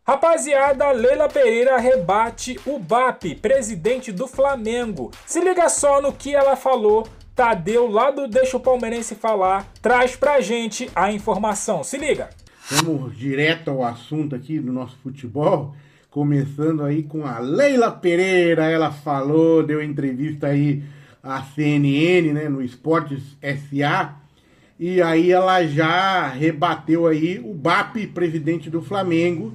Rapaziada, Leila Pereira rebate o BAP, presidente do Flamengo. Se liga só no que ela falou. Tadeu, lá do Deixa o Palmeirense Falar, traz pra gente a informação. Se liga. Vamos direto ao assunto aqui do nosso futebol. Começando aí com a Leila Pereira. Ela falou, deu entrevista aí à CNN, né, no Esportes SA. E aí ela já rebateu aí o BAP, presidente do Flamengo.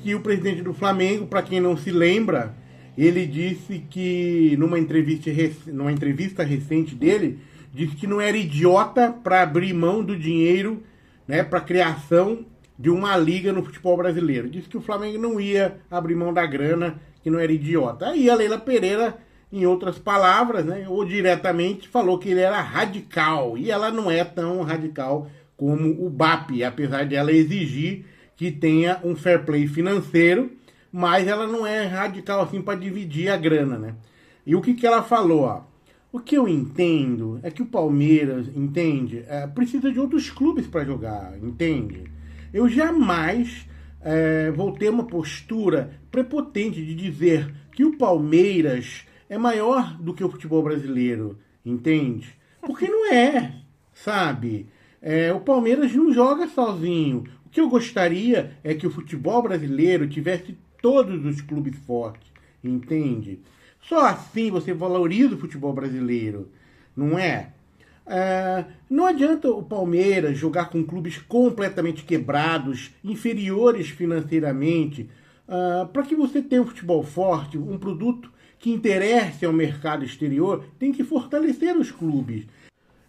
Que o presidente do Flamengo, para quem não se lembra, ele disse que numa entrevista recente dele, disse que não era idiota para abrir mão do dinheiro, né, para a criação de uma liga no futebol brasileiro. Disse que o Flamengo não ia abrir mão da grana, que não era idiota. Aí a Leila Pereira, em outras palavras, né, ou diretamente, falou que ele era radical. E ela não é tão radical como o BAP, apesar de ela exigir que tenha um fair play financeiro, mas ela não é radical assim para dividir a grana, né? E o que ela falou, ó? O que eu entendo é que o Palmeiras, entende, precisa de outros clubes para jogar, entende? Eu jamais vou ter uma postura prepotente de dizer que o Palmeiras é maior do que o futebol brasileiro, entende? Porque não é, sabe? O Palmeiras não joga sozinho. O que eu gostaria é que o futebol brasileiro tivesse todos os clubes fortes, entende? Só assim você valoriza o futebol brasileiro, não é? Não adianta o Palmeiras jogar com clubes completamente quebrados, inferiores financeiramente, para que você tenha um futebol forte, um produto que interesse ao mercado exterior, tem que fortalecer os clubes.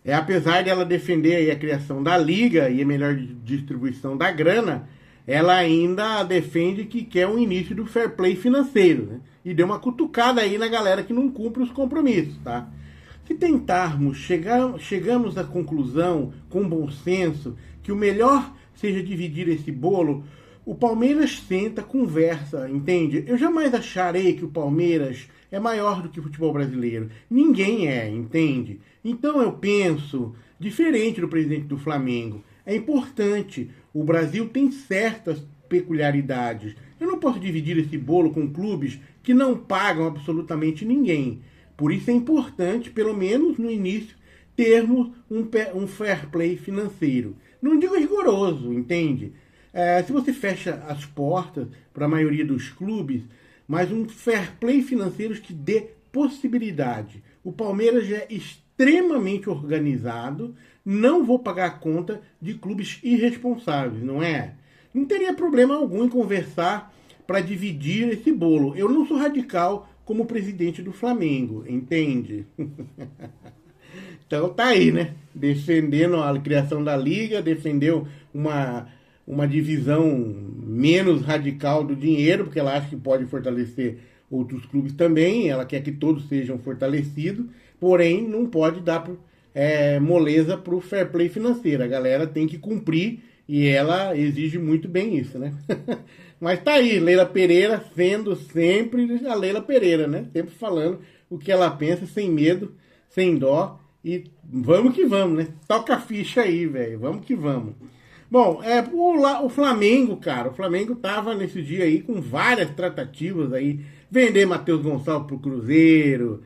Apesar de ela defender aí a criação da liga e a melhor distribuição da grana, ela ainda defende que quer um início do fair play financeiro, né? E deu uma cutucada aí na galera que não cumpre os compromissos, tá? Se tentarmos, chegamos à conclusão, com bom senso, que o melhor seja dividir esse bolo, o Palmeiras senta, conversa, entende? Eu jamais acharei que o Palmeiras é maior do que o futebol brasileiro. Ninguém é, entende? Então eu penso, diferente do presidente do Flamengo, é importante. O Brasil tem certas peculiaridades. Eu não posso dividir esse bolo com clubes que não pagam absolutamente ninguém. Por isso é importante, pelo menos no início, termos um fair play financeiro. Não digo rigoroso, entende? Se você fecha as portas para a maioria dos clubes, mas um fair play financeiro que dê possibilidade. O Palmeiras já é extremamente organizado, não vou pagar a conta de clubes irresponsáveis, não é? Não teria problema algum em conversar para dividir esse bolo. Eu não sou radical como presidente do Flamengo, entende? Então tá aí, né? Defendendo a criação da liga, defendeu uma divisão menos radical do dinheiro, porque ela acha que pode fortalecer outros clubes também, ela quer que todos sejam fortalecidos, porém não pode dar moleza para o fair play financeiro. A galera tem que cumprir e ela exige muito bem isso, né? Mas tá aí, Leila Pereira sendo sempre a Leila Pereira, né? Sempre falando o que ela pensa, sem medo, sem dó, e vamos que vamos, né? Toca a ficha aí, velho, vamos que vamos. Bom, o Flamengo, cara, o Flamengo tava nesse dia aí com várias tratativas aí, vender Matheus Gonçalves pro Cruzeiro,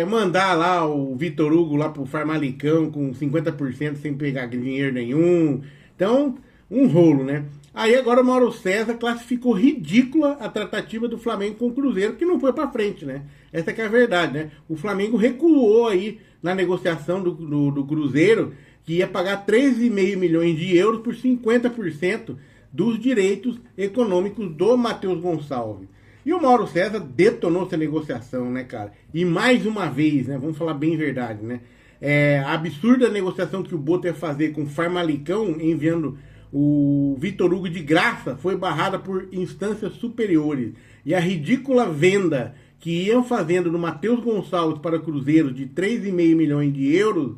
mandar lá o Vitor Hugo lá pro Farmalicão com 50% sem pegar dinheiro nenhum. Então, um rolo, né? Aí agora o Mauro César classificou ridícula a tratativa do Flamengo com o Cruzeiro, que não foi pra frente, né? Essa que é a verdade, né? O Flamengo recuou aí na negociação do Cruzeiro, que ia pagar 13,5 milhões de euros por 50% dos direitos econômicos do Matheus Gonçalves. E o Mauro César detonou essa negociação, né, cara? E mais uma vez, né, vamos falar bem a verdade, né? A absurda negociação que o Boto ia fazer com o Farmalicão, enviando o Vitor Hugo de graça, foi barrada por instâncias superiores. E a ridícula venda que iam fazendo no Matheus Gonçalves para o Cruzeiro de 3,5 milhões de euros,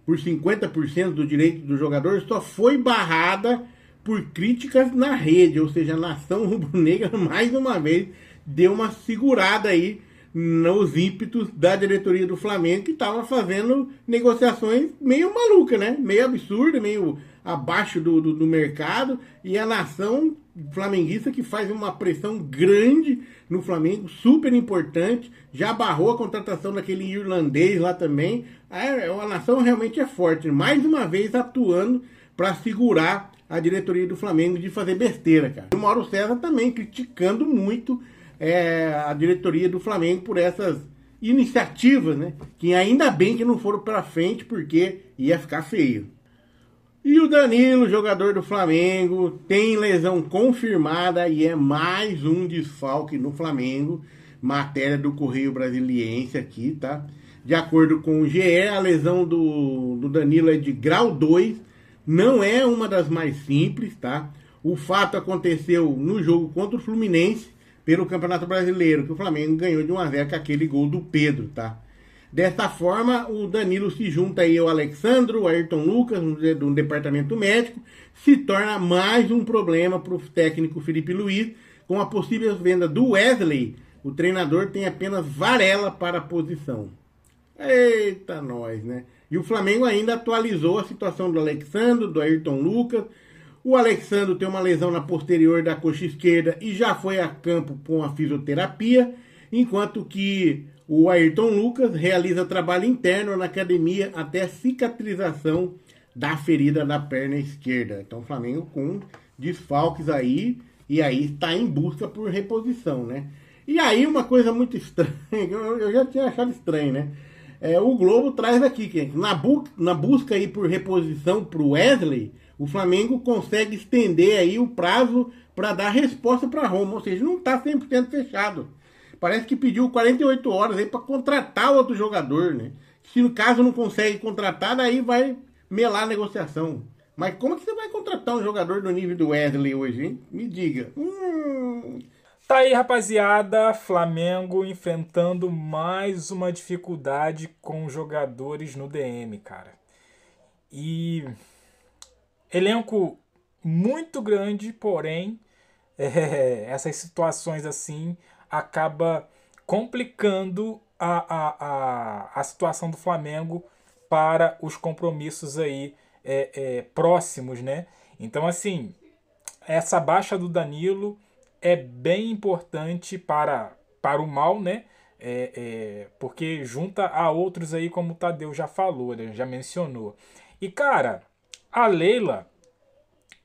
por 50% do direito do jogador, só foi barrada por críticas na rede, ou seja, a nação rubro-negra mais uma vez deu uma segurada aí nos ímpetos da diretoria do Flamengo, que estava fazendo negociações meio malucas, né? Meio absurda, meio abaixo do mercado, e a nação flamenguista que faz uma pressão grande no Flamengo, super importante, já barrou a contratação daquele irlandês lá também. A nação realmente é forte, mais uma vez atuando para segurar a diretoria do Flamengo de fazer besteira, cara. O Mauro César também criticando muito a diretoria do Flamengo por essas iniciativas, né? Que ainda bem que não foram para frente, porque ia ficar feio. E o Danilo, jogador do Flamengo, tem lesão confirmada e é mais um desfalque no Flamengo. Matéria do Correio Brasiliense aqui, tá? De acordo com o GE, a lesão do Danilo é de grau 2, não é uma das mais simples, tá? O fato aconteceu no jogo contra o Fluminense, pelo Campeonato Brasileiro, que o Flamengo ganhou de 1-0 com aquele gol do Pedro, tá? Dessa forma, o Danilo se junta aí ao Alexandro, o Ayrton Lucas, do departamento médico, se torna mais um problema para o técnico Felipe Luiz, com a possível venda do Wesley. O treinador tem apenas Varela para a posição. Eita nós, né? E o Flamengo ainda atualizou a situação do Alexandro, do Ayrton Lucas. O Alexandro tem uma lesão na posterior da coxa esquerda e já foi a campo com a fisioterapia, enquanto que o Ayrton Lucas realiza trabalho interno na academia até cicatrização da ferida da perna esquerda. Então o Flamengo com desfalques aí, e aí está em busca por reposição, né? E aí uma coisa muito estranha, eu já tinha achado estranho, né? O Globo traz aqui que na busca aí por reposição para o Wesley, o Flamengo consegue estender aí o prazo para dar resposta para Roma, ou seja, não está 100% fechado. Parece que pediu 48 horas aí para contratar outro jogador, né? Se no caso não consegue contratar, daí vai melar a negociação. Mas como que você vai contratar um jogador do nível do Wesley hoje, hein? Me diga. Tá aí, rapaziada, Flamengo enfrentando mais uma dificuldade com jogadores no DM, cara. E elenco muito grande, porém, essas situações assim acaba complicando a situação do Flamengo para os compromissos aí próximos, né? Então, assim, essa baixa do Danilo é bem importante para o mal, né? Porque junta a outros aí, como o Tadeu já falou, né? Já mencionou. E, cara, a Leila,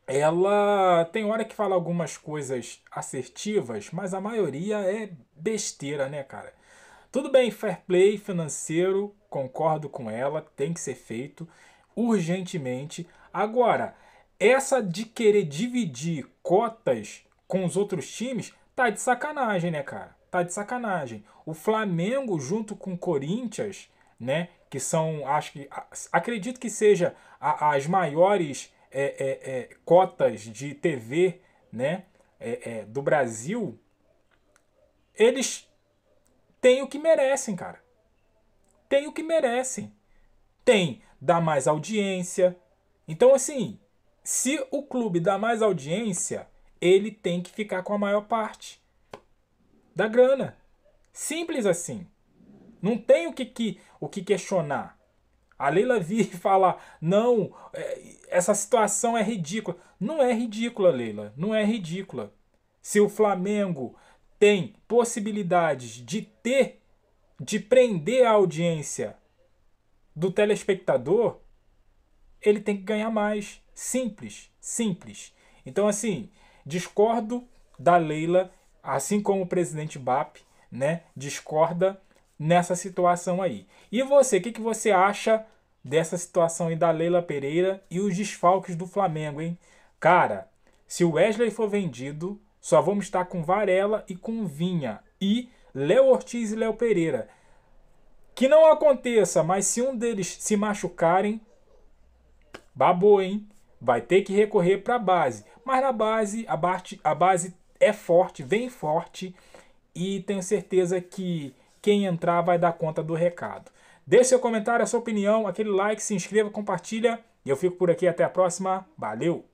ela tem hora que fala algumas coisas assertivas, mas a maioria é besteira, né, cara? Tudo bem, fair play financeiro, concordo com ela, tem que ser feito urgentemente. Agora, essa de querer dividir cotas com os outros times, tá de sacanagem, né, cara? Tá de sacanagem. O Flamengo, junto com o Corinthians, né, que são, acredito que seja as maiores cotas de TV, né, do Brasil, eles têm o que merecem, cara. Tem o que merecem. Tem, dá mais audiência. Então, assim, se o clube dá mais audiência, ele tem que ficar com a maior parte da grana. Simples assim. Não tem o que questionar. A Leila vir e falar, não, essa situação é ridícula. Não é ridícula, Leila. Não é ridícula. Se o Flamengo tem possibilidades de prender a audiência do telespectador, ele tem que ganhar mais. Simples, simples. Então, assim, discordo da Leila, assim como o presidente BAP, né? Discorda nessa situação aí. E você, o que você acha dessa situação aí da Leila Pereira e os desfalques do Flamengo, hein? Cara, se o Wesley for vendido, só vamos estar com Varela e com Vinha. E Léo Ortiz e Léo Pereira. Que não aconteça, mas se um deles se machucarem, babou, hein? Vai ter que recorrer para a base. Mas na base, a base é forte, vem forte. E tenho certeza que quem entrar vai dar conta do recado. Deixe seu comentário, a sua opinião, aquele like, se inscreva, compartilha. E eu fico por aqui, até a próxima. Valeu!